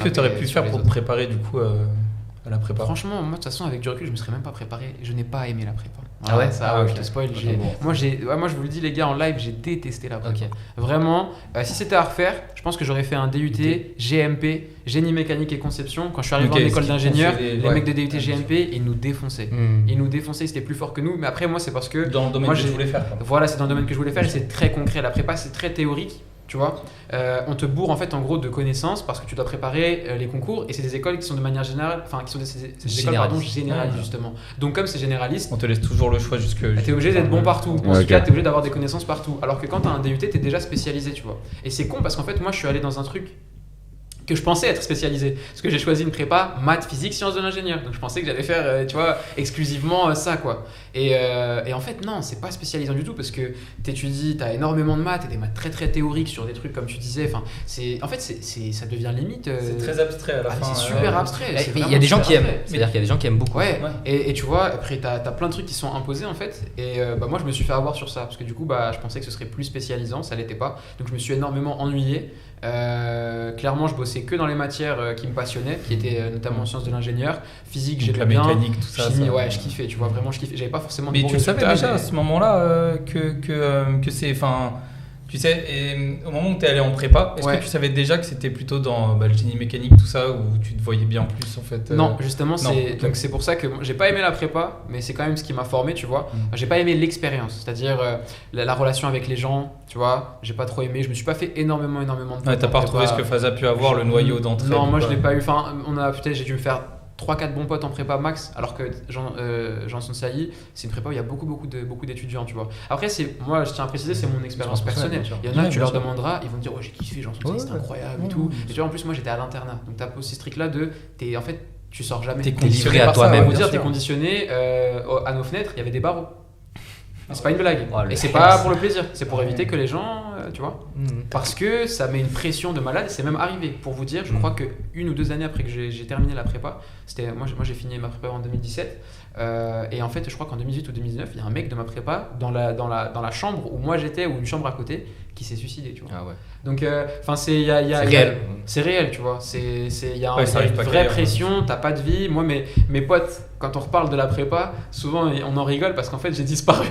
que tu aurais pu faire pour te préparer du coup à la prépa? Franchement, moi de toute façon avec du recul, je me serais même pas préparé. Je n'ai pas aimé la prépa. Ah ouais, je te spoil. Moi je vous le dis les gars en live, j'ai détesté la prépa. Okay. Vraiment, si c'était à refaire, je pense que j'aurais fait un DUT, GMP, génie mécanique et conception. Quand je suis arrivé en école d'ingénieur, les mecs de DUT GMP, ils nous défonçaient. Ils nous défonçaient, c'était plus fort que nous. Mais après moi c'est parce que dans le domaine que je voulais faire. Voilà, c'est dans le domaine que je voulais faire et c'est très concret. La prépa c'est très théorique. Tu vois, on te bourre en fait en gros de connaissances parce que tu dois préparer les concours et c'est des écoles qui sont de manière générale, enfin qui sont des écoles généralistes justement. Donc comme c'est généraliste, on te laisse toujours le choix jusque. T'es obligé d'être bon partout. En tout cas, t'es obligé d'avoir des connaissances partout. Alors que quand t'as un DUT, t'es déjà spécialisé, tu vois. Et c'est con parce qu'en fait, moi, je suis allé dans un truc que je pensais être spécialisé. Parce que j'ai choisi une prépa maths, physique, sciences de l'ingénieur. Donc je pensais que j'allais faire, tu vois, exclusivement ça, quoi. Et en fait, non, c'est pas spécialisant du tout parce que t'étudies, t'as énormément de maths et des maths très très théoriques sur des trucs comme tu disais. Enfin, en fait, ça devient limite. C'est très abstrait à la fin. C'est super abstrait. Il y a des gens qui aiment. C'est-à-dire qu'il y a des gens qui aiment beaucoup. Ouais. Et tu vois, après, t'as plein de trucs qui sont imposés en fait. Et moi, je me suis fait avoir sur ça parce que du coup, je pensais que ce serait plus spécialisant, ça l'était pas. Donc je me suis énormément ennuyé. Clairement, je bossais que dans les matières qui me passionnaient, qui étaient notamment en sciences de l'ingénieur, physique, j'aimais bien, mécanique, tout ça. Chimie, ouais, je kiffais, tu vois, vraiment, je kiffais. J'avais pas forcément. Mais tu savais déjà à ce moment-là que c'est, enfin, tu sais, et au moment où tu es allé en prépa, est-ce que tu savais déjà que c'était plutôt dans le génie mécanique, tout ça, où tu te voyais bien plus en fait Non, justement, donc c'est pour ça que j'ai pas aimé la prépa, mais c'est quand même ce qui m'a formé, tu vois. J'ai pas aimé l'expérience, c'est-à-dire la relation avec les gens, tu vois. J'ai pas trop aimé, je me suis pas fait énormément de temps. T'as pas retrouvé ce que Faz a pu avoir, le noyau d'entrée? Non, moi je l'ai pas eu. Enfin, peut-être j'ai dû me faire 3-4 bons potes en prépa max, alors que Jean Sailly, c'est une prépa où il y a beaucoup d'étudiants, tu vois. Après, moi, je tiens à préciser, c'est mon expérience personnelle. Il y en a, tu leur demanderas, ils vont te dire, j'ai kiffé Jean Sailly, c'est incroyable et tout. Et tu vois, en plus, moi, j'étais à l'internat, donc t'as aussi ce truc-là en fait, tu sors jamais. T'es livré à toi-même. T'es conditionné à nos fenêtres, il y avait des barreaux. C'est pas une blague. Et c'est pas pour le plaisir, c'est pour éviter que les gens, tu vois. Parce que ça met une pression de malade, c'est même arrivé. Pour vous dire, je crois que 1 ou 2 années après que j'ai terminé la prépa, moi j'ai fini ma prépa en 2017, et en fait je crois qu'en 2018 ou 2019, il y a un mec de ma prépa dans la chambre où moi j'étais, ou une chambre à côté, qui s'est suicidé, tu vois. Ah ouais. Donc c'est réel. C'est réel, tu vois. Il y a une vraie pression, t'as pas de vie. Moi, mes potes, quand on reparle de la prépa, souvent on en rigole parce qu'en fait j'ai disparu.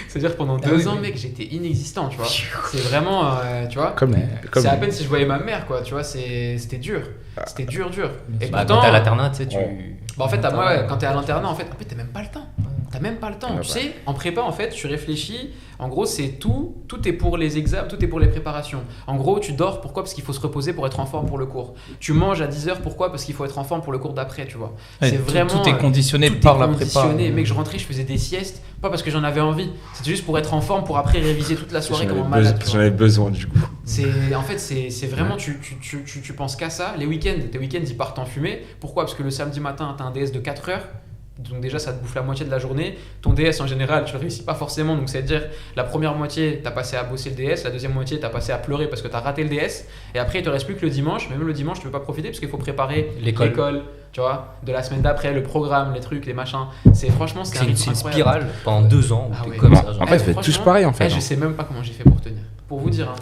C'est-à-dire que pendant 2 ans, mec, j'étais inexistant, tu vois. C'est vraiment, tu vois. C'est à peine si je voyais ma mère, quoi. Tu vois, c'était dur. C'était dur. Et pourtant, quand t'es à l'internat, tu sais, en fait, quand t'es à l'internat, en fait, t'as même pas le temps. T'as même pas le temps. Tu sais, en prépa, en fait, tu réfléchis. En gros, c'est tout est pour les examens, tout est pour les préparations. En gros, tu dors, pourquoi? Parce qu'il faut se reposer pour être en forme pour le cours. Tu manges à 10h, pourquoi? Parce qu'il faut être en forme pour le cours d'après, tu vois. C'est vraiment tout est conditionné par la prépa. Mec, je rentrais, je faisais des siestes, pas parce que j'en avais envie. C'était juste pour être en forme pour après réviser toute la soirée comme un malade. J'en avais besoin du coup. En fait, c'est vraiment tu penses qu'à ça. Tes week-ends ils partent en fumée. Pourquoi? Parce que le samedi matin, t'as un DS de 4 heures. Donc déjà ça te bouffe la moitié de la journée. Ton DS en général tu le réussis pas forcément, donc c'est à dire la première moitié t'as passé à bosser le DS, la deuxième moitié t'as passé à pleurer parce que t'as raté le DS, et après il te reste plus que le dimanche. Mais même le dimanche tu peux pas profiter parce qu'il faut préparer l'école, tu vois, de la semaine d'après, le programme, les trucs, les machins. Franchement c'est une spirale pendant 2 ans comme ça. En fait, c'est tous pareil en fait. Je sais même pas comment j'ai fait pour tenir. Pour vous dire,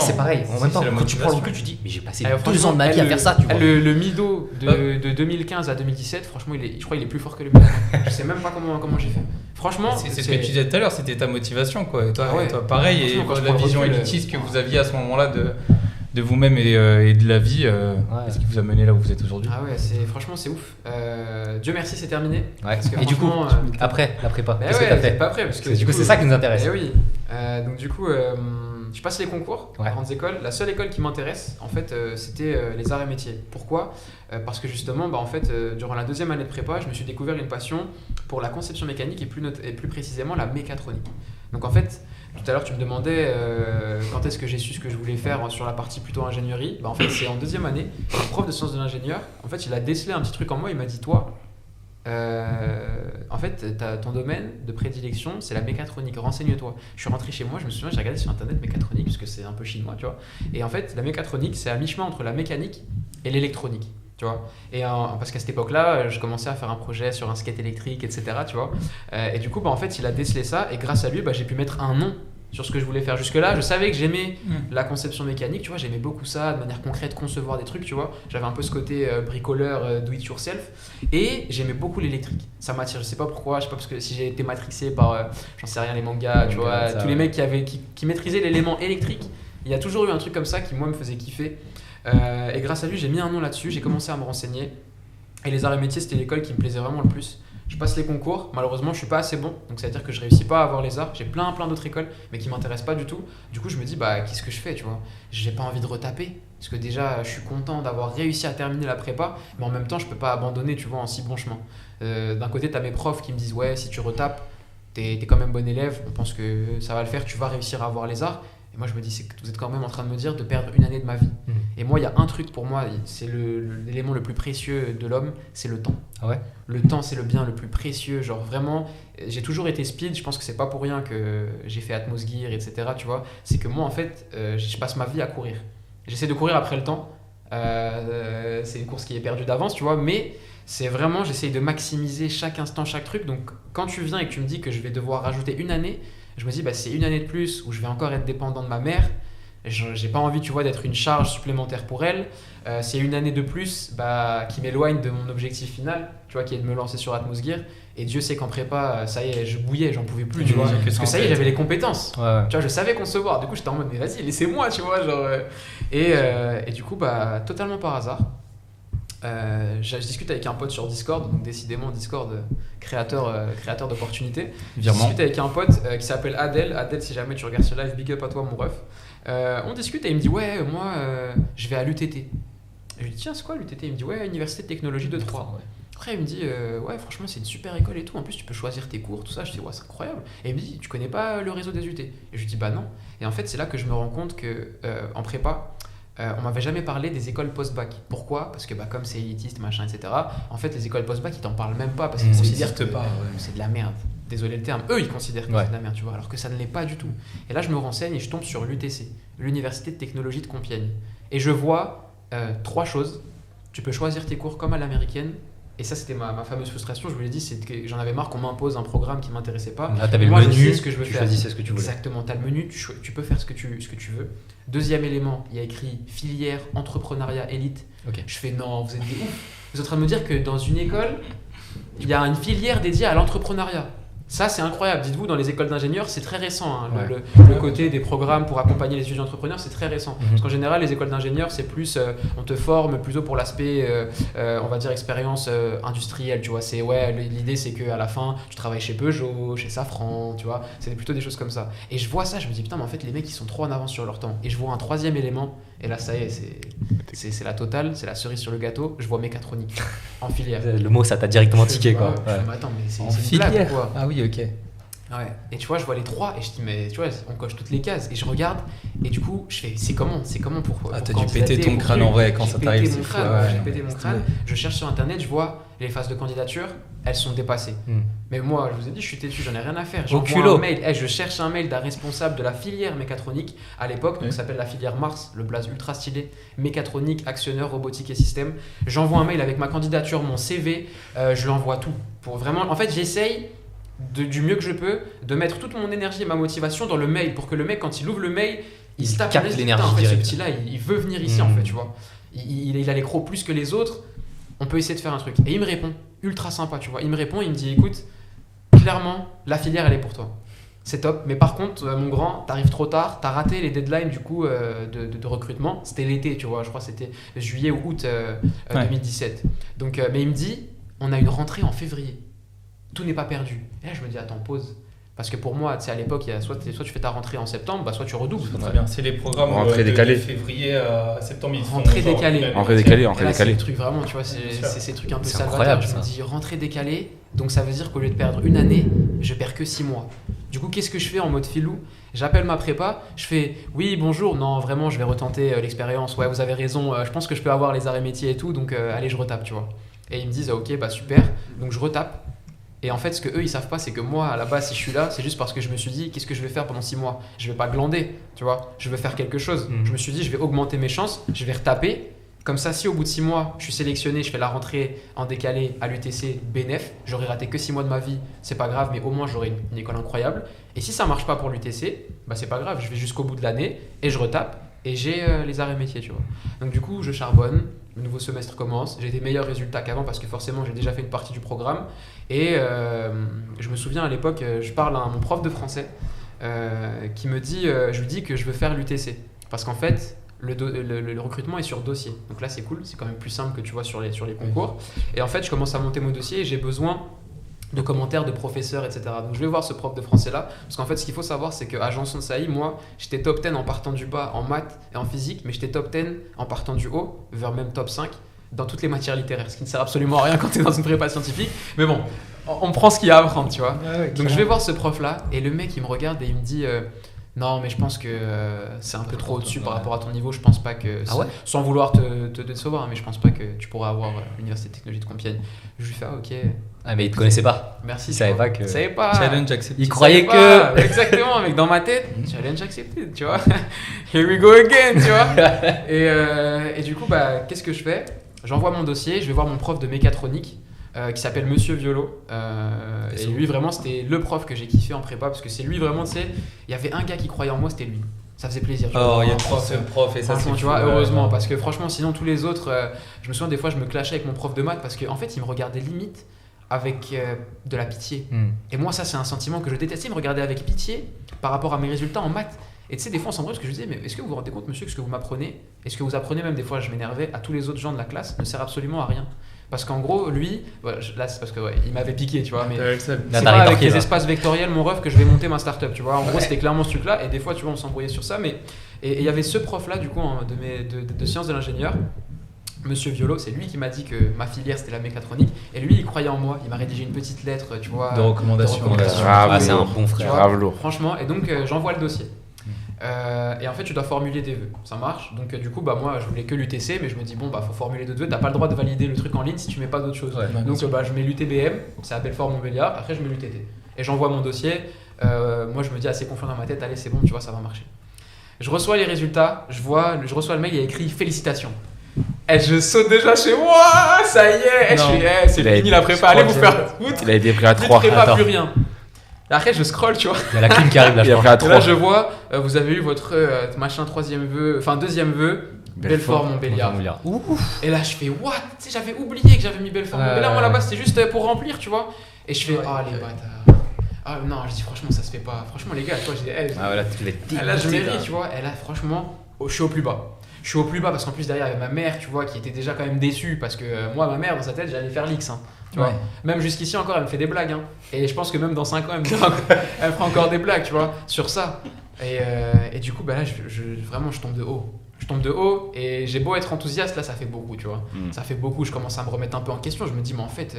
c'est pareil. En même temps, quand tu prends le recul, tu dis, mais j'ai passé 2 ans de ma vie à faire ça. Tu vois. Le Mido de 2015 à 2017, franchement, je crois qu'il est plus fort que le Mido. Je sais même pas comment j'ai fait. Franchement, c'est ce que tu disais tout à l'heure, c'était ta motivation, quoi. Et toi, pareil, et la vision élitiste que vous aviez à ce moment-là de vous-même et de la vie, est-ce qui vous a mené là où vous êtes aujourd'hui? Ah ouais, franchement c'est ouf. Dieu merci, c'est terminé. Ouais. Et du coup, après la prépa, qu'est-ce que t'as fait? Pas après, parce que du coup c'est ça qui nous intéresse. Oui. Donc du coup, je passe les concours à grandes écoles. La seule école qui m'intéresse, en fait, c'était les arts et métiers. Pourquoi? Parce que justement, en fait, durant la 2e année de prépa, je me suis découvert une passion pour la conception mécanique et plus précisément la mécatronique. Donc en fait, tout à l'heure tu me demandais quand est-ce que j'ai su ce que je voulais faire sur la partie plutôt ingénierie. En fait, c'est en 2e année, le prof de sciences de l'ingénieur, en fait, il a décelé un petit truc en moi. Il m'a dit, toi, en fait, ton domaine de prédilection, c'est la mécatronique. Renseigne-toi. Je suis rentré chez moi, je me souviens, j'ai regardé sur internet mécatronique parce que c'est un peu chinois, tu vois. Et en fait, la mécatronique, c'est à mi-chemin entre la mécanique et l'électronique, tu vois. Et parce qu'à cette époque-là, je commençais à faire un projet sur un skate électrique, etc., tu vois. Et du coup, en fait, il a décelé ça, et grâce à lui, j'ai pu mettre un nom sur ce que je voulais faire. Jusque-là, je savais que j'aimais la conception mécanique, tu vois, j'aimais beaucoup ça, de manière concrète, concevoir des trucs, tu vois. J'avais un peu ce côté bricoleur, do it yourself, et j'aimais beaucoup l'électrique. Ça m'attire, je sais pas pourquoi, je sais pas parce que si j'ai été matrixé par, j'en sais rien, les mangas, tu vois, tous les mecs qui maîtrisaient l'élément électrique, il y a toujours eu un truc comme ça qui, moi, me faisait kiffer. Et grâce à lui, j'ai mis un nom là-dessus, j'ai commencé à me renseigner. Et les arts et métiers, c'était l'école qui me plaisait vraiment le plus. Je passe les concours, malheureusement je suis pas assez bon, donc ça veut dire que je réussis pas à avoir les arts. J'ai plein d'autres écoles, mais qui m'intéressent pas du tout. Du coup je me dis qu'est-ce que je fais, tu vois. J'ai pas envie de retaper, parce que déjà je suis content d'avoir réussi à terminer la prépa, mais en même temps je peux pas abandonner, tu vois, en si bon chemin. D'un côté t'as mes profs qui me disent ouais, si tu retapes, t'es quand même bon élève, on pense que ça va le faire, tu vas réussir à avoir les arts. Et moi je me dis, c'est que vous êtes quand même en train de me dire de perdre une année de ma vie. Et moi il y a un truc pour moi, c'est l'élément le plus précieux de l'homme, c'est le temps. Ah ouais. Le temps c'est le bien le plus précieux, genre vraiment, j'ai toujours été speed, je pense que c'est pas pour rien que j'ai fait Atmos Gear, etc. Tu vois, c'est que moi en fait, je passe ma vie à courir. J'essaie de courir après le temps, c'est une course qui est perdue d'avance, tu vois, mais c'est vraiment, j'essaie de maximiser chaque instant, chaque truc. Donc quand tu viens et que tu me dis que je vais devoir rajouter une année, je me dis c'est une année de plus où je vais encore être dépendant de ma mère. J'ai pas envie, tu vois, d'être une charge supplémentaire pour elle. C'est une année de plus qui m'éloigne de mon objectif final, tu vois, qui est de me lancer sur Atmos Gear. Et Dieu sait qu'en prépa, ça y est, je bouillais, j'en pouvais plus, tu vois. Parce que ça y est, j'avais les compétences. Ouais. Tu vois, je savais concevoir. Du coup, j'étais en mode, mais vas-y, laissez-moi, tu vois. Genre, et du coup, totalement par hasard, je discute avec un pote sur Discord, donc décidément Discord, créateur d'opportunités. Je discute avec un pote qui s'appelle Adel. Adel, si jamais tu regardes ce live, big up à toi mon ref. On discute et il me dit ouais, moi je vais à l'UTT. Je lui dis tiens, c'est quoi l'UTT? Il me dit ouais, Université de Technologie de Troyes. Ouais. Après il me dit ouais, franchement c'est une super école et tout, en plus tu peux choisir tes cours, tout ça. Je dis ouais, c'est incroyable. Et il me dit tu connais pas le réseau des UT? Et je lui dis non. Et en fait c'est là que je me rends compte que en prépa, on m'avait jamais parlé des écoles post-bac. Pourquoi? Parce que comme c'est élitiste, machin, etc. En fait, les écoles post-bac, ils t'en parlent même pas parce qu'ils considèrent que c'est de la merde. Désolé le terme. Eux, ils considèrent que c'est de la merde, tu vois, alors que ça ne l'est pas du tout. Et là, je me renseigne et je tombe sur l'UTC, l'Université de Technologie de Compiègne. Et je vois 3 choses. Tu peux choisir tes cours comme à l'américaine. Et ça, c'était ma fameuse frustration. Je vous l'ai dit, c'est que j'en avais marre qu'on m'impose un programme qui ne m'intéressait pas. Là, tu avais le menu, je sais ce que je veux tu faire. choisissais ce que tu voulais. Exactement, tu as le menu, tu peux faire ce que tu veux. Deuxième élément, il y a écrit filière entrepreneuriat élite. Okay. Je fais non, vous êtes des ouf. Vous êtes en train de me dire que dans une école, il y a une filière dédiée à l'entrepreneuriat. Ça, c'est incroyable. Dites-vous, dans les écoles d'ingénieurs, c'est très récent. Hein. Le côté des programmes pour accompagner les étudiants entrepreneurs, c'est très récent. Parce qu'en général, les écoles d'ingénieurs, c'est plus, on te forme plutôt pour l'aspect, on va dire, expérience industrielle. Tu vois, l'idée, c'est qu'à la fin, tu travailles chez Peugeot, chez Safran, tu vois. C'est plutôt des choses comme ça. Et je vois ça, je me dis, putain, mais en fait, les mecs, ils sont trop en avance sur leur temps. Et je vois un troisième élément, et là, ça y est, c'est la totale, c'est la cerise sur le gâteau. Je vois mécatronique en filière. Le mot, ça t'a directement tiqué, quoi. Mais attends, mais c'est une blague, quoi. Ah oui, ok. Ouais. Et tu vois, je vois les 3 et je dis mais tu vois, on coche toutes les cases et je regarde et du coup je fais c'est comment pour t'as dû péter ton crâne en vrai quand ça t'arrive. J'ai pété mon crâne. Je cherche sur internet, je vois les phases de candidature, elles sont dépassées. Mais moi, je vous ai dit, je suis têtu, j'en ai rien à faire. J'envoie un mail, je cherche un mail d'un responsable de la filière mécatronique à l'époque, donc ça s'appelle la filière Mars, le blaze ultra stylé, mécatronique, actionneur, robotique et système. J'envoie un mail avec ma candidature, mon CV, je l'envoie tout. Pour vraiment, en fait, j'essaye du mieux que je peux, de mettre toute mon énergie et ma motivation dans le mail pour que le mec, quand il ouvre le mail, il se tape l'énergie. En fait, ce petit-là, il veut venir ici, en fait, tu vois. Il a les crocs plus que les autres. On peut essayer de faire un truc. Et il me répond, ultra sympa, tu vois. Il me répond, il me dit, écoute, clairement, la filière, elle est pour toi. C'est top. Mais par contre, mon grand, t'arrives trop tard. T'as raté les deadlines, du coup, de recrutement. C'était l'été, tu vois. Je crois que c'était juillet ou août 2017. Donc, mais il me dit, on a une rentrée en février. Tout n'est pas perdu. Et là, je me dis, attends, pause. Parce que pour moi, tu sais, à l'époque, il y a soit tu fais ta rentrée en septembre, soit tu redoubles. Très bien. C'est les programmes rentrée décalée. De février à septembre. Rentrée décalée. Rentrée décalée. C'est des trucs vraiment, tu vois, c'est ces trucs un peu salvateurs. Je me dis, rentrée décalée, donc ça veut dire qu'au lieu de perdre une année, je perds que 6 mois. Du coup, qu'est-ce que je fais en mode filou? J'appelle ma prépa, je fais oui, bonjour, non, vraiment, je vais retenter l'expérience. Ouais, vous avez raison, je pense que je peux avoir les arts et métiers et tout, donc allez, je retape, tu vois. Et ils me disent, ok, bah super, donc je retape. Et en fait, ce que eux ils savent pas, c'est que moi, à la base, si je suis là, c'est juste parce que je me suis dit, qu'est-ce que je vais faire pendant 6 mois? Je vais pas glander, tu vois, je veux faire quelque chose. Je me suis dit, je vais augmenter mes chances, je vais retaper. Comme ça, si au bout de 6 mois, je suis sélectionné, je fais la rentrée en décalé à l'UTC BNF, j'aurais raté que 6 mois de ma vie, c'est pas grave, mais au moins j'aurai une école incroyable. Et si ça marche pas pour l'UTC, bah c'est pas grave, je vais jusqu'au bout de l'année et je retape et j'ai les arts et métiers, tu vois. Donc du coup, je charbonne, le nouveau semestre commence, j'ai des meilleurs résultats qu'avant parce que forcément j'ai déjà fait une partie du programme. Et je me souviens à l'époque, je parle à mon prof de français qui me dit, je lui dis que je veux faire l'UTC parce qu'en fait, le recrutement est sur dossier. Donc là, c'est cool, c'est quand même plus simple que tu vois sur les concours. Et en fait, je commence à monter mon dossier et j'ai besoin de commentaires de professeurs, etc. Donc je vais voir ce prof de français là, parce qu'en fait, ce qu'il faut savoir, c'est qu'à Janson de Sailly, moi, j'étais top 10 en partant du bas en maths et en physique, mais j'étais top 10 en partant du haut, vers même top 5, dans toutes les matières littéraires, ce qui ne sert absolument à rien quand tu es dans une prépa scientifique. Mais bon, on prend ce qu'il y a à apprendre, tu vois. Donc je vais voir ce prof là, et le mec, il me regarde et il me dit... non, mais je pense que c'est un peu trop au-dessus par rapport à ton niveau. Je pense pas que, sans vouloir te décevoir, mais je pense pas que tu pourras avoir l'Université de Technologie de Compiègne. Je lui fais ok. Ah, mais il te connaissait pas. Merci. Il savait pas que. Il savait pas. Challenge accepted. Il croyait que. Exactement, mec, dans ma tête, challenge accepted, tu vois. Here we go again, tu vois. Et du coup, bah, qu'est-ce que je fais ? J'envoie mon dossier, je vais voir mon prof de mécatronique. Qui s'appelle Monsieur Violo. Et lui, vraiment, c'était le prof que j'ai kiffé en prépa parce que c'est lui, vraiment, tu sais, il y avait un gars qui croyait en moi, c'était lui. Ça faisait plaisir. Oh, il y a prof et ça, c'est tu vois, heureusement, parce que franchement, sinon, tous les autres, je me souviens des fois, je me clashais avec mon prof de maths parce qu'en fait, il me regardait limite avec de la pitié. Et moi, ça, c'est un sentiment que je détestais. Il me regardait avec pitié par rapport à mes résultats en maths. Et tu sais, des fois, on s'embrouille parce que je disais, mais est-ce que vous vous rendez compte, monsieur, que ce que vous m'apprenez, est-ce que vous apprenez même des fois, je m'énervais, à tous les autres gens de la classe, ne sert absolument à rien. Parce qu'en gros, lui, là c'est parce que il m'avait piqué, tu vois, mais c'est pas avec les espaces vectoriels, mon ref, que je vais monter ma startup, tu vois. En gros, c'était clairement ce truc-là, et des fois, tu vois, on s'embrouillait sur ça, mais et il y avait ce prof-là, du coup, de sciences de l'ingénieur, Monsieur Violo, c'est lui qui m'a dit que ma filière c'était la mécatronique, et lui, il croyait en moi, il m'a rédigé une petite lettre, tu vois, de recommandation. Ah, c'est un bon frère. Grave lourd. Franchement, et donc j'envoie le dossier. Et en fait tu dois formuler des vœux, ça marche. Donc du coup bah moi je voulais que l'UTC, mais je me dis bon bah faut formuler d'autres vœux, t'as pas le droit de valider le truc en ligne si tu mets pas d'autres choses. Donc bah je mets l'UTBM, c'est à Belfort-Montbéliard, après je mets l'UTT et j'envoie mon dossier. Moi je me dis assez confiant dans ma tête, allez c'est bon, tu vois ça va marcher. Je reçois les résultats, je reçois le mail, il y a écrit félicitations. Et je saute déjà chez moi, ça y est, je fais c'est fini la prépa, allez vous faire foutre. Il a été pris à 3. Je prépa plus rien. Après, je scroll, tu vois. Il y a la clim qui arrive là, je crois. Et là, je vois, vous avez eu votre deuxième vœu, Belfort-Montbéliard. Et là, je fais what ? Tu sais, j'avais oublié que j'avais mis Belfort-Montbéliard. Moi, là-bas, c'était juste pour remplir, tu vois. Et je fais, les bâtards. Ah non, je dis, franchement, ça se fait pas. Franchement, les gars, tu vois, je dis, là, je mérite, tu vois. Et là, franchement, je suis au plus bas. Je suis au plus bas parce qu'en plus, derrière, il y avait ma mère, tu vois, qui était déjà quand même déçue parce que moi, ma mère, dans sa tête, j'allais faire l'X. Tu vois. Même jusqu'ici encore, elle me fait des blagues. Et je pense que même dans 5 ans, elle fera encore des blagues, tu vois, sur ça. Et du coup, bah là, vraiment, je tombe de haut. Je tombe de haut et j'ai beau être enthousiaste, là, ça fait beaucoup, tu vois. Ça fait beaucoup, je commence à me remettre un peu en question. Je me dis, mais en fait,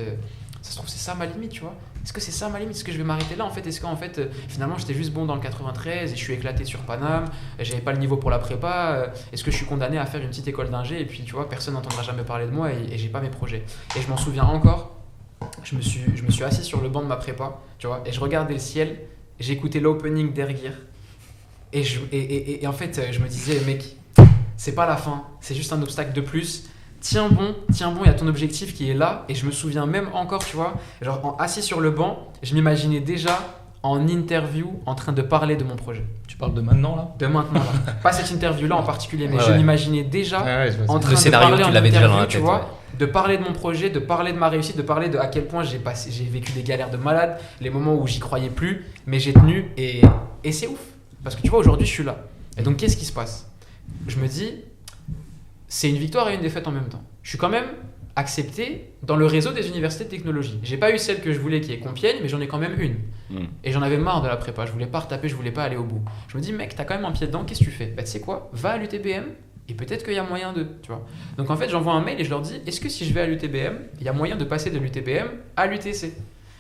ça se trouve, c'est ça ma limite, tu vois. Est-ce que c'est ça ma limite ? Est-ce que je vais m'arrêter là, en fait ? Est-ce qu'en fait, finalement, j'étais juste bon dans le 93 et je suis éclaté sur Paname, j'avais pas le niveau pour la prépa, est-ce que je suis condamné à faire une petite école d'ingé et puis, tu vois, personne n'entendra jamais parler de moi et j'ai pas mes projets. Et je m'en souviens encore. Je me suis assis sur le banc de ma prépa, tu vois, et je regardais le ciel, j'écoutais l'opening d'Airgear, et en fait, je me disais, mec, c'est pas la fin, c'est juste un obstacle de plus. Tiens bon, il y a ton objectif qui est là, et je me souviens même encore, tu vois, genre assis sur le banc, je m'imaginais déjà en interview en train de parler de mon projet. Tu parles de maintenant là ? De maintenant là. Pas cette interview là en particulier, mais je m'imaginais déjà en train de parler en interview, déjà dans la tête, tu vois. De parler de mon projet, de parler de ma réussite, de parler de à quel point j'ai vécu des galères de malade, les moments où j'y croyais plus, mais j'ai tenu et c'est ouf. Parce que tu vois, aujourd'hui, je suis là. Et donc, qu'est-ce qui se passe ? Je me dis, c'est une victoire et une défaite en même temps. Je suis quand même accepté dans le réseau des universités de technologie. J'ai pas eu celle que je voulais qui est Compiègne, mais j'en ai quand même une. Et j'en avais marre de la prépa, je voulais pas retaper, je voulais pas aller au bout. Je me dis, mec, t'as quand même un pied dedans, qu'est-ce que tu fais ? Bah, tu sais quoi ? Va à l'UTBM. Et peut-être qu'il y a moyen de, tu vois. Donc en fait, j'envoie un mail et je leur dis, est-ce que si je vais à l'UTBM, il y a moyen de passer de l'UTBM à l'UTC ?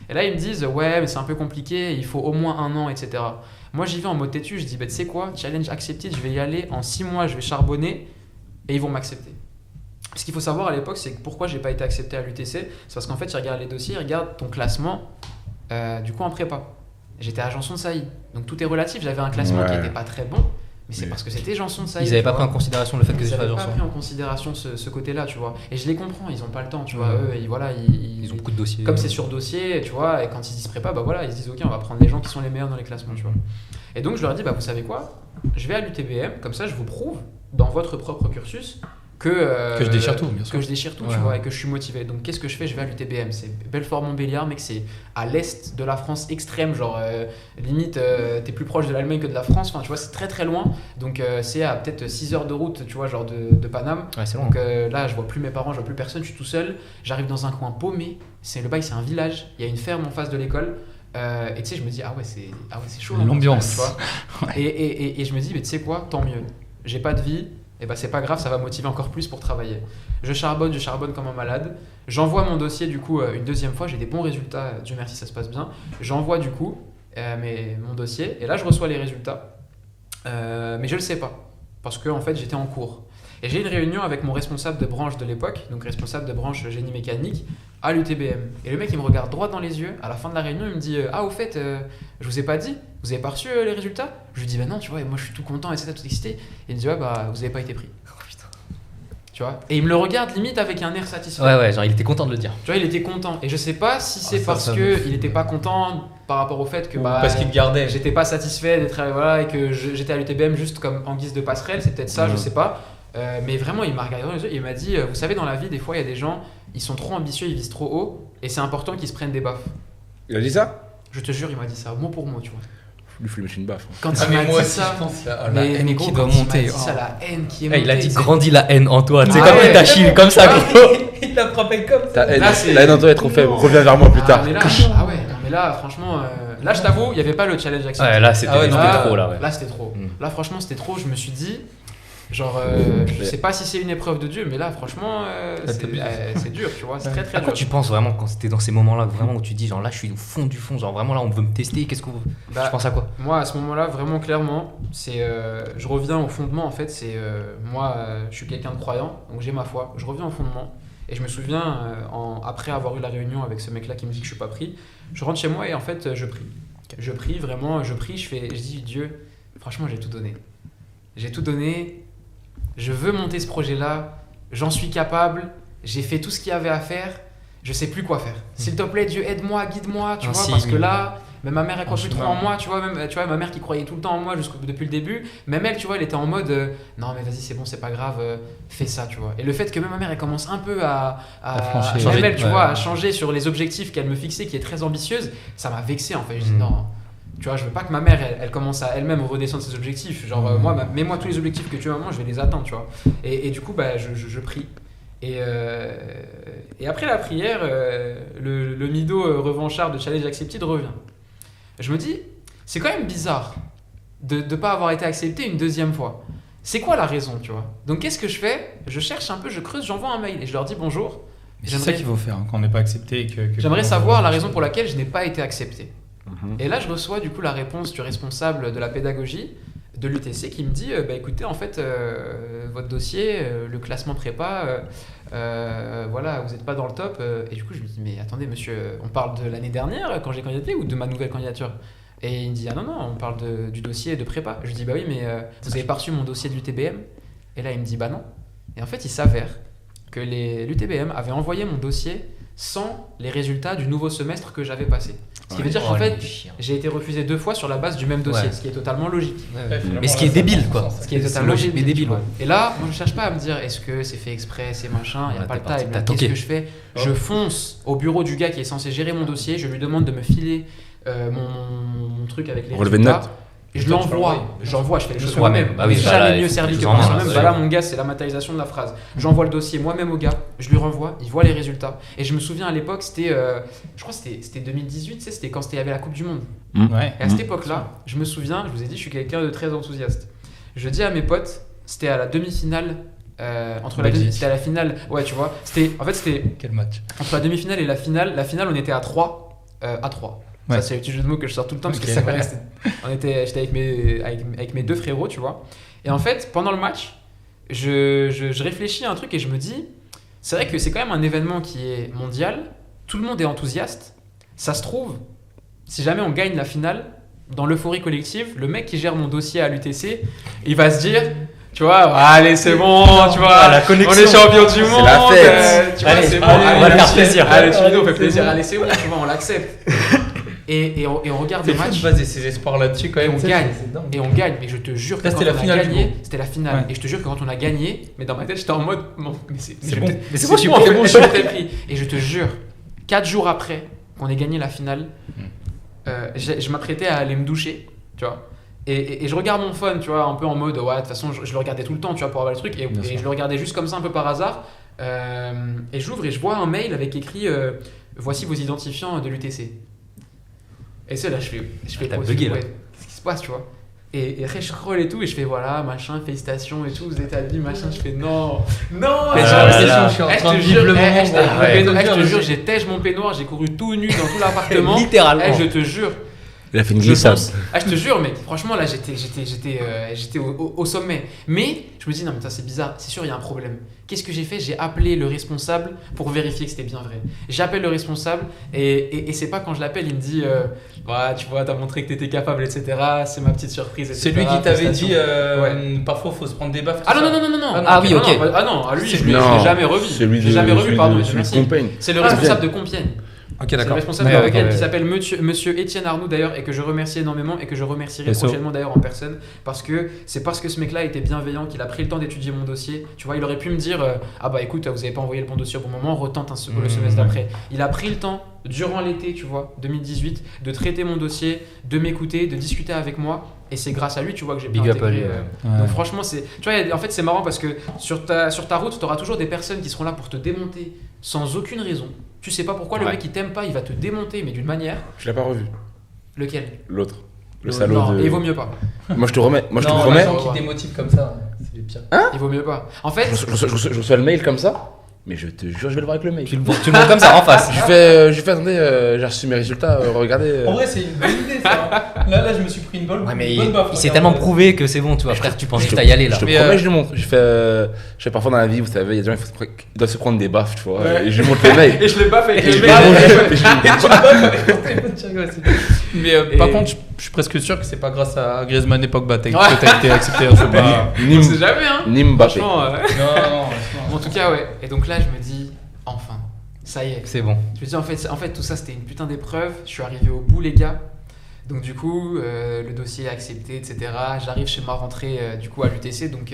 Et là, ils me disent, ouais, mais c'est un peu compliqué, il faut au moins 1 an, etc. Moi, j'y vais en mode têtu, je dis, bah, tu sais quoi, challenge accepted, je vais y aller, en 6 mois, je vais charbonner et ils vont m'accepter. Ce qu'il faut savoir à l'époque, c'est que pourquoi j'ai pas été accepté à l'UTC, c'est parce qu'en fait, ils regardent les dossiers, ils regardent ton classement, du coup, en prépa. J'étais à Janson de Sailly, donc tout est relatif, j'avais un classement qui était pas très bon, Mais c'est parce que c'était Janson de ça. Ils n'avaient pas pris en considération le fait que c'était pas Janson. Ils n'avaient pas pris en considération ce côté-là, tu vois. Et je les comprends, ils n'ont pas le temps, tu vois. Eux, ils ont beaucoup de dossiers. Comme c'est sur dossier, tu vois, et quand ils se préparent, bah voilà, ils se disent ok, on va prendre les gens qui sont les meilleurs dans les classements, tu vois. Et donc je leur ai dit, bah vous savez quoi, je vais à l'UTBM, comme ça je vous prouve dans votre propre cursus que je déchire tout, bien sûr. Que je déchire tout, tu vois, et que je suis motivé. Donc qu'est-ce que je fais? Je vais à l'UTBM, c'est Belfort-Montbéliard, mec, c'est à l'est de la France extrême, genre limite t'es plus proche de l'Allemagne que de la France, enfin tu vois, c'est très très loin. Donc c'est à peut-être 6 heures de route, tu vois, genre de Paname. Ouais, c'est long. Donc là je vois plus mes parents, je vois plus personne, je suis tout seul. J'arrive dans un coin paumé, le bail c'est un village, il y a une ferme en face de l'école. Et tu sais, je me dis, ah ouais, c'est chaud. L'ambiance. Tu vois. Et je me dis, mais tu sais quoi, tant mieux. J'ai pas de vie, et bah c'est pas grave, ça va motiver encore plus pour travailler. Je charbonne comme un malade. J'envoie mon dossier du coup une deuxième fois, j'ai des bons résultats, Dieu merci, ça se passe bien. J'envoie du coup mon dossier, et là je reçois les résultats. Mais je le sais pas, parce que en fait j'étais en cours. Et j'ai une réunion avec mon responsable de branche de l'époque, donc responsable de branche génie mécanique, à l'UTBM. Et le mec, il me regarde droit dans les yeux. À la fin de la réunion, il me dit ah, au fait, je vous ai pas dit, vous avez pas reçu les résultats? Je lui dis bah non, tu vois, et moi je suis tout content, etc., tout excité. Et il me dit ouais, bah vous avez pas été pris. Oh putain. Tu vois? Et il me le regarde limite avec un air satisfait. Ouais, genre il était content de le dire. Tu vois, il était content. Et je sais pas si c'est parce qu'il était pas content par rapport au fait que parce qu'il gardait. J'étais pas satisfait d'être voilà, et que j'étais à l'UTBM juste comme en guise de passerelle, c'est peut-être ça, je sais pas. Mais vraiment, il m'a regardé dans les yeux et il m'a dit vous savez, dans la vie, des fois, il y a des gens, ils sont trop ambitieux, ils visent trop haut, et c'est important qu'ils se prennent des baffes. Il a dit ça? Je te jure, il m'a dit ça, mot pour mot, tu vois. Lui, il lui met une baffe. Quand il m'a dit ça, je pense la haine qui doit monter. Ça, la haine qui est montée. Il a dit grandis la haine en toi, c'est Ah comme ouais. T'Achille, comme ça, gros. Il l'a frappé comme ça. La haine en toi est trop faible, reviens vers moi plus tard. Mais là, mais là, franchement, là, je t'avoue, il n'y avait pas le challenge accepté. Ouais, là, c'était trop, là. Là, c'était trop. Là, franchement, c'était trop. Je me suis dit, genre, je sais pas si c'est une épreuve de Dieu, mais là, franchement, c'est dur, tu vois. C'est très, très À dur. quoi tu penses vraiment quand c'était dans ces moments-là, vraiment où tu dis, genre là, je suis au fond du fond, genre vraiment là, on veut me tester, qu'est-ce qu'on veut? Tu penses à quoi? Moi, à ce moment-là, vraiment clairement, c'est, je reviens au fondement, en fait. C'est, moi, je suis quelqu'un de croyant, donc j'ai ma foi. Je reviens au fondement. Et je me souviens, après avoir eu la réunion avec ce mec-là qui me dit que je suis pas pris, je rentre chez moi et en fait, je prie. Je prie, vraiment, je dis, Dieu, franchement, j'ai tout donné. J'ai tout donné, je veux monter ce projet-là, j'en suis capable, j'ai fait tout ce qu'il y avait à faire, je sais plus quoi faire. S'il te plaît, Dieu, aide-moi, guide-moi, tu vois, parce que là, même ma mère, elle croit plus trop en moi, tu vois, même, tu vois, ma mère qui croyait tout le temps en moi depuis le début, même elle, tu vois, elle était en mode, non mais vas-y, c'est bon, c'est pas grave, fais ça, tu vois. Et le fait que même ma mère, elle commence un peu à changer, tu vois, à changer sur les objectifs qu'elle me fixait, qui est très ambitieuse, ça m'a vexé en fait. Je dis non. Tu vois, je veux pas que ma mère, elle commence à elle-même redescendre ses objectifs. Genre, moi, mets-moi tous les objectifs que tu as à moi, je vais les atteindre, tu vois. Et du coup, bah, je prie. Et après la prière, le mido revanchard de Challenge Accepted revient. Je me dis, c'est quand même bizarre de ne pas avoir été accepté une deuxième fois. C'est quoi la raison, tu vois? Donc, qu'est-ce que je fais? Je cherche un peu, je creuse, j'envoie un mail et je leur dis bonjour. Mais c'est ça qu'il faut faire quand on n'est pas accepté. Et que j'aimerais savoir la raison pour laquelle je n'ai pas été accepté. Et là, je reçois du coup la réponse du responsable de la pédagogie de l'UTC qui me dit bah écoutez, en fait, votre dossier, le classement prépa, voilà, vous n'êtes pas dans le top. Et du coup, je me dis mais attendez, monsieur, on parle de l'année dernière quand j'ai candidaté ou de ma nouvelle candidature? Et il me dit ah non, on parle du dossier de prépa. Je lui dis bah oui, mais vous avez pas reçu mon dossier de l'UTBM? Et là, il me dit bah non. Et en fait, il s'avère que l'UTBM avait envoyé mon dossier sans les résultats du nouveau semestre que j'avais passé. Ce qui veut dire qu'en fait, j'ai été refusé 2 fois sur la base du même dossier, ce qui est totalement logique. Mais ce qui est débile, quoi. Ce qui est totalement logique, mais débile. Et là, moi, je cherche pas à me dire est-ce que c'est fait exprès, c'est machin, il n'y a pas le time. Qu'est-ce que je fais? Je fonce au bureau du gars qui est censé gérer mon dossier, je lui demande de me filer mon truc avec les résultats. Et je l'envoie, je fais les choses moi-même. Bah oui, jamais mieux servi que par moi-même. Bah là, mon gars, c'est la matérialisation de la phrase. J'envoie le dossier moi-même au gars, je lui renvoie, il voit les résultats. Et je me souviens à l'époque, c'était, je crois que c'était 2018, c'était quand il y avait la Coupe du Monde. Et à cette époque-là, je me souviens, je vous ai dit, je suis quelqu'un de très enthousiaste. Je dis à mes potes, c'était à la demi-finale. C'était à la finale, ouais, tu vois. C'était quel match? Entre la demi-finale et la finale, on était à 3. Ouais. Ça, c'est le petit jeu de mots que je sors tout le temps parce que ça reste. J'étais avec mes 2 frérots, tu vois. Et en fait, pendant le match, je réfléchis à un truc et je me dis, c'est vrai que c'est quand même un événement qui est mondial. Tout le monde est enthousiaste. Ça se trouve, si jamais on gagne la finale, dans l'euphorie collective, le mec qui gère mon dossier à l'UTC, il va se dire, tu vois, allez, c'est bon, tu vois, la connexion. on est champion du monde. la fête. Tu vois, Allez, c'est bon, on va faire plaisir. Allez, Chimino, on fait plaisir. Allez, c'est bon, tu vois, on l'accepte. Et on regarde C'est le fou match. de baser ses espoirs là-dessus quand Et même. on tu sais, gagne. c'est dingue. Et on gagne, mais je te jure que Là, quand c'était on la a finale, gagné, du coup. c'était la finale. Ouais. Et je te jure que quand on a gagné, mais dans ma tête, j'étais en mode, bon, mais c'est bon. mais C'est bon, bon, je c'est bon, je m'étais pris. Et je te jure, 4 jours après qu'on ait gagné la finale, je m'apprêtais à aller me doucher, tu vois. Et je regarde mon phone, tu vois, un peu en mode, ouais, de toute façon, je le regardais tout le temps, tu vois, pour avoir le truc. Et je le regardais juste comme ça, un peu par hasard. Et j'ouvre et je vois un mail avec écrit voici vos identifiants de l'UTC. Et c'est là, je fais t'as oh, bugué, là. ouais, qu'est-ce qui se passe, tu vois. Et après, je scroll et tout, et je fais voilà, machin, félicitations et tout, vous êtes admis, machin. Je fais non. Mais j'ai l'impression que je suis en Eh, train de je te vivre jure, le moment. je gros. ouais. te jure, j'ai tèche mon peignoir, j'ai couru tout nu dans tout l'appartement. Littéralement. Eh, je te jure. Il a fait une Je glissade. pense. Je te jure, mec, franchement, là, j'étais au sommet. Mais je me dis, non, mais ça, c'est bizarre, c'est sûr, il y a un problème. Qu'est-ce que j'ai fait? J'ai appelé le responsable pour vérifier que c'était bien vrai. J'appelle le responsable et c'est pas quand je l'appelle, il me dit, ouais, tu vois, t'as montré que t'étais capable, etc. C'est ma petite surprise, etc. C'est lui qui t'avait dit Ouais. parfois faut se prendre des baffes. Ah tout non, ça. non, non, non, non. Ah oui, ok. Ah non, à lui, je l'ai Non, jamais revu. celui Je l'ai jamais revu, pardon. celui de merci. Compiègne. C'est le responsable de Compiègne. Ok, C'est le d'accord. responsable D'accord, de Compiègne ouais. qui s'appelle Monsieur Étienne Arnoux d'ailleurs et que je remercie énormément et que je remercierai SO. prochainement d'ailleurs en personne parce que c'est parce que ce mec-là était bienveillant qu'il a pris le temps d'étudier mon dossier. Tu vois, il aurait pu me dire ah bah écoute, vous avez pas envoyé le bon dossier au bon moment, retente le semestre d'après. Il a pris le temps durant l'été, tu vois, 2018, de traiter mon dossier, de m'écouter, de discuter avec moi. Et c'est grâce à lui, tu vois, que j'ai pu Big up à intégrer. lui, Ouais. Donc franchement, tu vois, en fait, c'est marrant parce que sur ta route, tu auras toujours des personnes qui seront là pour te démonter sans aucune raison. Tu sais pas pourquoi le Ouais. mec il t'aime pas, il va te démonter, mais d'une manière. Je l'ai pas revu. Lequel? L'autre. Le salaud Non, de. il vaut mieux pas. Moi je te remets. Moi je te Non, promets. les gens qui démotivent comme ça, c'est les pires. Il vaut mieux pas. En fait, Je reçois le mail comme ça. Mais je te jure, je vais le voir avec le mail. Tu le montres comme ça en face. Je fais attendez, j'ai reçu mes résultats, regardez. En vrai, c'est une bonne idée ça. Là, je me suis pris une bonne, Ouais, mais bonne baffe. il s'est regarde. tellement prouvé que c'est bon, tu vois. Frère, tu penses juste à y aller là. Je te Mais, promets, je lui montre. Je fais parfois dans la vie, vous savez, il y a des gens qui doivent se prendre des baffes, tu vois. Ouais. Et je lui montre les mails. et je le baffe avec Et je le lui mec. Mais par Et- contre, je suis presque sûr que c'est pas grâce à Griezmann et Pogba que Ouais. t'as été accepté. Je sais pas. On sait jamais, hein. Ni Mbappé. Franchement, Non, en tout cas, ouais. Et donc là, je me dis, enfin, ça y est. C'est bon. Je me dis, en fait, tout ça, c'était une putain d'épreuve. Je suis arrivé au bout, les gars. Donc du coup, le dossier est accepté, etc. J'arrive chez ma rentrée du coup à l'UTC, donc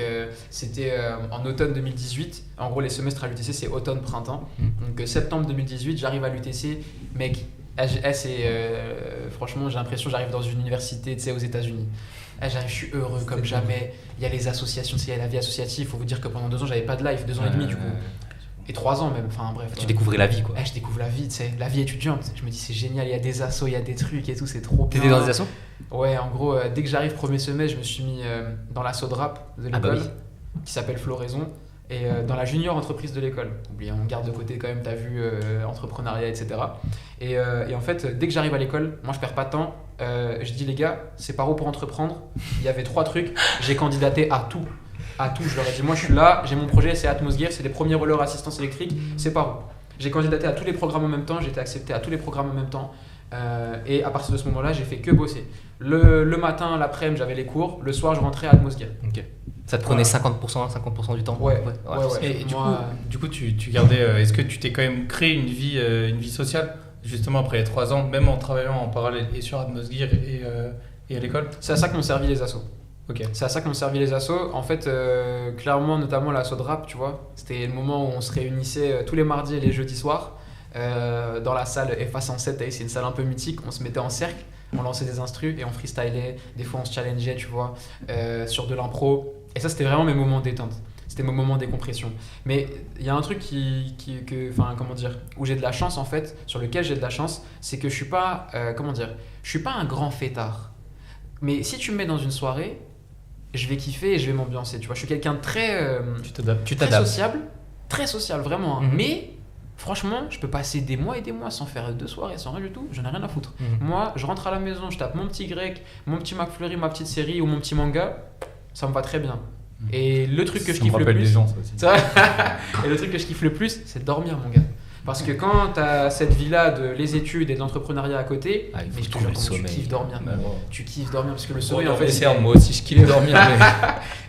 c'était en automne 2018. En gros, les semestres à l'UTC, c'est automne-printemps. Donc septembre 2018, j'arrive à l'UTC, mec. Franchement, j'ai l'impression que j'arrive dans une université, tu sais, aux États-Unis. J'arrive, je suis heureux comme jamais. Il y a les associations, il y a la vie associative. Il faut vous dire que pendant 2 ans, j'avais pas de life, 2 ans et demi du coup. Et 3 ans même, enfin bref. Tu découvrais la vie quoi. Je découvre la vie, tu sais, la vie étudiante. Je me dis, c'est génial, il y a des assos, il y a des trucs et tout, c'est trop bien. T'étais dans des assos? Ouais, en gros, dès que j'arrive premier semestre, je me suis mis dans l'asso de rap de l'école, Ah bah oui. qui s'appelle Floraison, et dans la junior entreprise de l'école. Oubliez, on garde de côté quand même, t'as vu, entrepreneuriat, etc. Et en fait, dès que j'arrive à l'école, moi je perds pas de temps, je dis les gars, c'est par où pour entreprendre? Il y avait 3 trucs, j'ai candidaté à tout. À tout, je leur ai dit, moi je suis là, j'ai mon projet, c'est Atmosgear, c'est les premiers rollers assistance électrique, c'est par où? J'ai candidaté à tous les programmes en même temps, j'ai été accepté à tous les programmes en même temps, et à partir de ce moment-là, j'ai fait que bosser. Le matin, l'après-midi, j'avais les cours, le soir, je rentrais à Atmosgear. Ok. Ça te prenait 50% du temps? Ouais. Et Moi, du coup, tu gardais. Est-ce que tu t'es quand même créé une vie sociale justement après les 3 ans, même en travaillant en parallèle et sur Atmosgear et à l'école? c'est à ça que m'ont servi les assos. Ok. C'est à ça que m'ont servi les assos. En fait, clairement, notamment l'asso de rap, tu vois, c'était le moment où on se réunissait tous les mardis et les jeudis soirs dans la salle FA107. C'est une salle un peu mythique. On se mettait en cercle, on lançait des instrus et on freestylait. Des fois, on se challengeait, tu vois, sur de l'impro. Et ça, c'était vraiment mes moments de détente. C'était mon moment de décompression. Mais il y a un truc où j'ai de la chance en fait, sur lequel j'ai de la chance, c'est que je suis pas, je suis pas un grand fêtard. Mais si tu me mets dans une soirée, je vais kiffer et je vais m'ambiancer. Tu vois, je suis quelqu'un de très, Tu très t'adaptes. très sociable vraiment. Hein. Mhm. Mais franchement, je peux passer des mois et des mois sans faire 2 soirées, sans rien du tout. J'en ai rien à foutre. Moi, je rentre à la maison, je tape mon petit grec, mon petit McFlurry, ma petite série ou mon petit manga. Ça me va très bien. Et le truc que je Ça me kiffe le rappelle plus, des gens, ça aussi. ça- et le truc que je kiffe le plus, c'est de dormir, mon gars. Parce que quand t'as cette vie-là de les études et de l'entrepreneuriat à côté, Ah, il faut mais je te trouver jure, le tu sommeil. kiffes dormir. Bah, bon. Tu kiffes dormir parce que le Bon, sommeil, en dans fait, mes cernes, moi aussi, je kiffe dormir.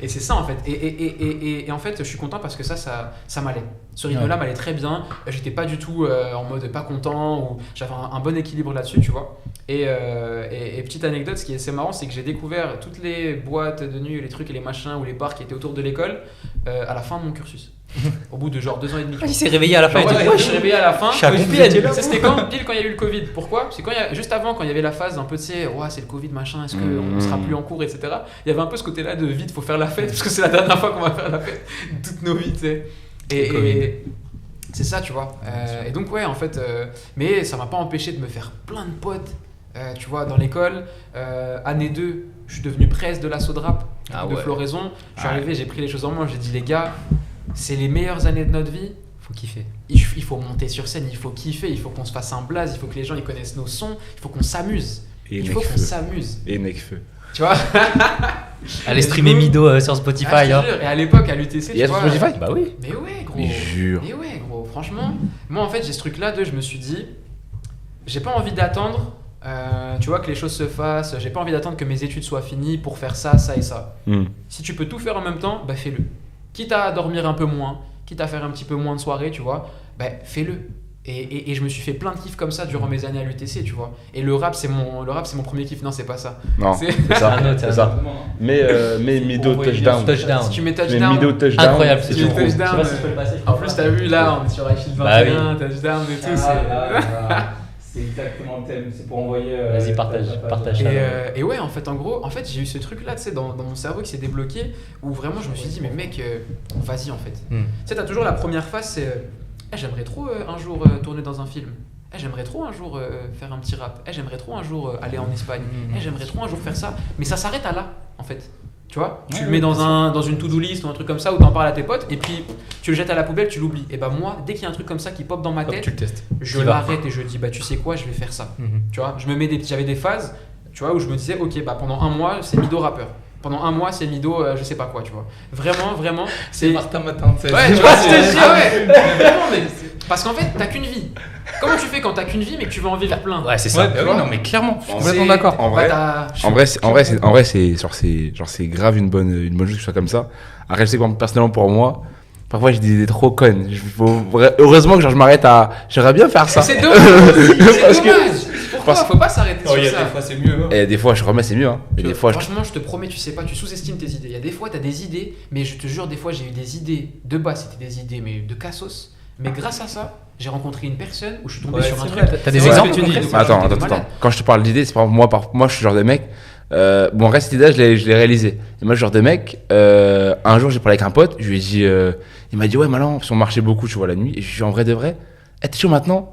et c'est ça en fait. Et en fait, je suis content parce que ça m'allait. Ce rythme-là m'allait très bien. J'étais pas du tout en mode pas content ou j'avais un bon équilibre là-dessus, tu vois. Et petite anecdote, ce qui est assez marrant, c'est que j'ai découvert toutes les boîtes de nuit, les trucs et les machins ou les bars qui étaient autour de l'école à la fin de mon cursus. Au bout de genre 2 ans et demi. Il s'est réveillé à la fin. Ouais, il dit, je suis réveillé à la fin. Je suis à Ouais, Compiègne. ça, c'était pile quand il y a eu le Covid. Pourquoi? Parce que juste avant, quand il y avait la phase un peu, tu sais, c'est le Covid, machin, est-ce qu'on sera plus en cours, etc. Il y avait un peu ce côté-là de vite, faut faire la fête, parce que c'est la dernière fois qu'on va faire la fête toutes nos vies, tu sais. Et c'est ça, tu vois. Et donc, ouais, en fait, mais ça m'a pas empêché de me faire plein de potes, tu vois, dans l'école. Année 2, je suis devenu presse de l'assaut de rap de Floraison. Je suis arrivé, j'ai pris les choses en main, j'ai dit, les gars, c'est les meilleures années de notre vie. Faut kiffer. Il faut monter sur scène, il faut kiffer, il faut qu'on se fasse un blaze, il faut que les gens ils connaissent nos sons, il faut qu'on s'amuse. Il faut qu'on s'amuse. Et Necfeu. Tu vois? Allez streamer Mido sur Spotify. Ah, je te jure. Et à l'époque, à l'UTC, Il y a sur Spotify? Bah oui. Mais ouais, gros. Mais jure. Mais ouais, gros. Franchement, moi en fait, j'ai ce truc-là je me suis dit, j'ai pas envie d'attendre, tu vois, que les choses se fassent. J'ai pas envie d'attendre que mes études soient finies pour faire ça, ça et ça. Si tu peux tout faire en même temps, bah fais-le. Quitte à dormir un peu moins, quitte à faire un petit peu moins de soirées, tu vois, bah fais-le. Et je me suis fait plein de kiffs comme ça durant mes années à l'UTC, tu vois. Et le rap, c'est mon premier kiff. Non, c'est pas ça. Non, c'est ça. C'est ça. Mais Mido touchdown. Si tu mets Mais touchdown. Mido touchdown. Incroyable, Si c'est tu trop. mets touchdown. En plus, t'as vu là, on est sur iShield 21, touchdown et tout. C'est exactement le thème, c'est pour envoyer. Vas-y, partage ça. Et ouais, en fait, j'ai eu ce truc-là, tu sais, dans mon cerveau qui s'est débloqué, où vraiment je me suis dit, mais mec, vas-y en fait. Tu sais, t'as toujours la première phase, c'est j'aimerais trop un jour tourner dans un film. J'aimerais trop un jour faire un petit rap. J'aimerais trop un jour aller en Espagne. J'aimerais trop un jour faire ça. Mais ça s'arrête à là, en fait. Tu vois, tu le mets dans une to-do list ou un truc comme ça où t'en parles à tes potes et puis tu le jettes à la poubelle, tu l'oublies. Et bah moi, dès qu'il y a un truc comme ça qui pop dans ma tête, tu le testes. je l'arrête et je dis bah tu sais quoi, je vais faire ça. Tu vois, j'avais des phases, tu vois, où je me disais ok bah pendant un mois c'est Mido rappeur. Pendant un mois c'est Mido je sais pas quoi, tu vois. Vraiment c'est Martin Matin. Ouais, tu vois, je te dis ouais. Vraiment, mais parce qu'en fait t'as qu'une vie. Comment tu fais quand t'as qu'une vie mais que tu veux en vivre plein? Ouais, c'est ça. Ouais, oui, non mais clairement, je suis complètement d'accord. En vrai, c'est grave une bonne chose que ce soit comme ça. Après, je sais que personnellement pour moi, parfois j'ai des idées trop connes. Heureusement que je m'arrête à. J'aimerais bien faire ça. C'est dommage. C'est dommage. Pourquoi faut pas s'arrêter sur ça? Des fois c'est mieux. Et des fois, je remets, c'est mieux. Hein. Et des fois, franchement, je te promets, tu sais pas, tu sous-estimes tes idées. Il y a des fois, t'as des idées, mais je te jure, des fois, j'ai eu des idées de base, c'était des idées, mais de cassos. Mais grâce à ça, j'ai rencontré une personne où je suis tombé sur un truc. T'as des exemples? Attends. Quand je te parle d'idées, c'est pas moi, je suis le genre de mec. Bon, reste cette idée, je l'ai réalisé. Et moi, je suis le genre de mec. Un jour, j'ai parlé avec un pote. Je lui ai dit, il m'a dit, ouais, Malan, parce qu'on marchait beaucoup, tu vois, la nuit. Et je lui ai dit, en vrai de vrai, t'es chaud maintenant?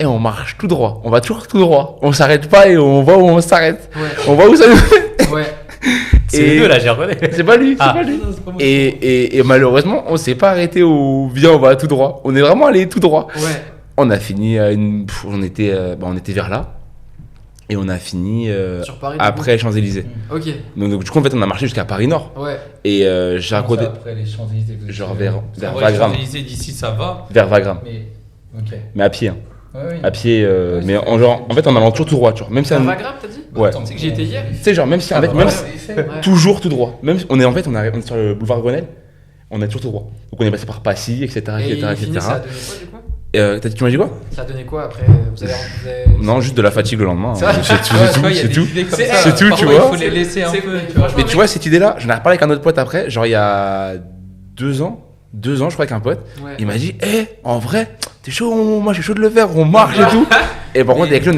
On marche tout droit. On va toujours tout droit. On s'arrête pas et on voit où on s'arrête. Ouais. On voit où ça nous fait. Ouais. C'est les deux là, j'ai reconnu. C'est pas lui, c'est pas lui. Et malheureusement, on s'est pas arrêté au viens, on va tout droit. On est vraiment allé tout droit. Ouais. On a fini on était vers là. Et on a fini sur Paris, après Champs-Élysées. Ok. Donc du coup en fait on a marché jusqu'à Paris Nord. Ouais. Et j'ai raconté après les Champs-Élysées. genre vers Wagram. Les Champs-Élysées d'ici ça va. Vers Wagram. Mais à pied. Hein. Ouais. À pied mais en fait en allant toujours tout droit, tu vois. Même si Wagram, t'as dit? Ouais. Tu sais que j'y étais hier. Tu sais genre même si toujours tout droit. Même on est sur le boulevard Grenelle. On est toujours tout droit. Donc on est passé par Passy, etc. Ça a donné quoi du coup? Tu m'as dit quoi? Ça a donné quoi après? Non, juste de la fatigue le lendemain. C'est tout. C'est tout, tu vois. Il faut les laisser un peu. Mais tu vois, cette idée-là, j'en ai reparlé avec un autre pote après, genre il y a 2 ans, je crois, avec un pote. Il m'a dit, en vrai, t'es chaud, moi j'ai chaud de le faire, on marche et tout. Et par contre, avec lui,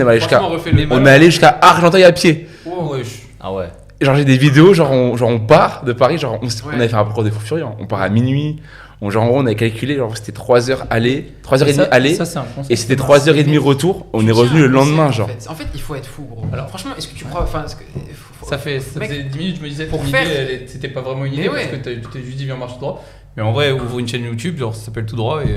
on est allé jusqu'à Argenteuil à pied. Ah ouais. Genre j'ai des vidéos, genre on part de Paris, genre on avait fait un parcours des fous furieux, on part à minuit. En gros, on avait calculé, genre c'était 3h aller, 3h30 aller, et c'était 3h30 retour. On est revenu le lendemain, genre. En fait, il faut être fou, gros. Alors, franchement, est-ce que tu crois. Ça faisait 10 minutes, je me disais, pour ton faire. idée, c'était pas vraiment une idée, parce que tu t'es juste dit, viens, marche droit. Mais en vrai, ouvre une chaîne YouTube, genre ça s'appelle tout droit et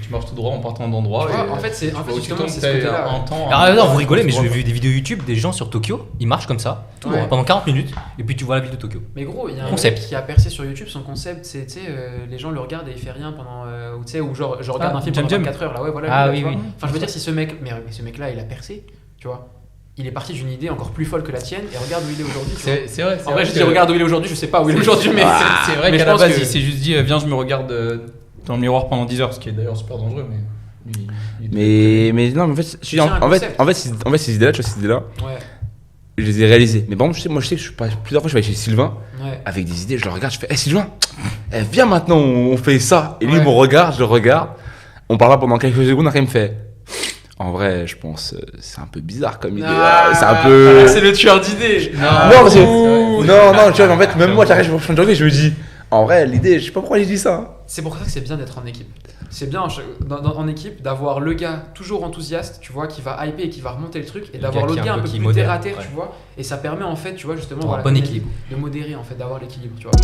tu marches tout droit en partant d'endroit. Tu vois, en fait, c'est justement c'est ce côté-là. Alors non, vous rigolez, mais j'ai vu des vidéos YouTube des gens sur Tokyo, ils marchent comme ça, tout droit, pendant 40 minutes, et puis tu vois la ville de Tokyo. Mais gros, il y a un mec qui a percé sur YouTube, son concept, c'est, tu sais, les gens le regardent et il fait rien pendant, ou tu sais, ou genre, je regarde un film pendant 24 heures, là, ouais, voilà. Ah lui, oui, là, oui. Enfin, je veux dire, si ce mec, mais ce mec-là, il a percé, tu vois. Il est parti d'une idée encore plus folle que la tienne et regarde où il est aujourd'hui. C'est vrai. En vrai, je dis regarde où il est aujourd'hui, je sais pas où il est aujourd'hui, mais c'est vrai qu'à la base, il s'est juste dit viens, je me regarde dans le miroir pendant 10 heures, ce qui est d'ailleurs super dangereux. Mais non, mais en fait, ces idées-là, tu vois, ces idées-là, je les ai réalisées. Mais bon, moi, je sais que plusieurs fois, je vais chez Sylvain avec des idées, je le regarde, je fais Sylvain, viens maintenant, on fait ça. Et lui, il me regarde, je le regarde, on parle pendant quelques secondes, après, il me fait. En vrai, je pense, c'est un peu bizarre comme idée. C'est un peu. C'est le tueur d'idées. Non, tu vois, en fait, même moi, j'arrive, je me dis, en vrai, l'idée, je sais pas pourquoi j'ai dit ça. C'est pour ça que c'est bien d'être en équipe. C'est bien en équipe d'avoir le gars toujours enthousiaste, tu vois, qui va hyper et qui va remonter le truc, et d'avoir l'autre gars un peu plus terre à terre, tu vois. Et ça permet en fait, tu vois, justement, un bon équilibre. De modérer, en fait, d'avoir l'équilibre, tu vois.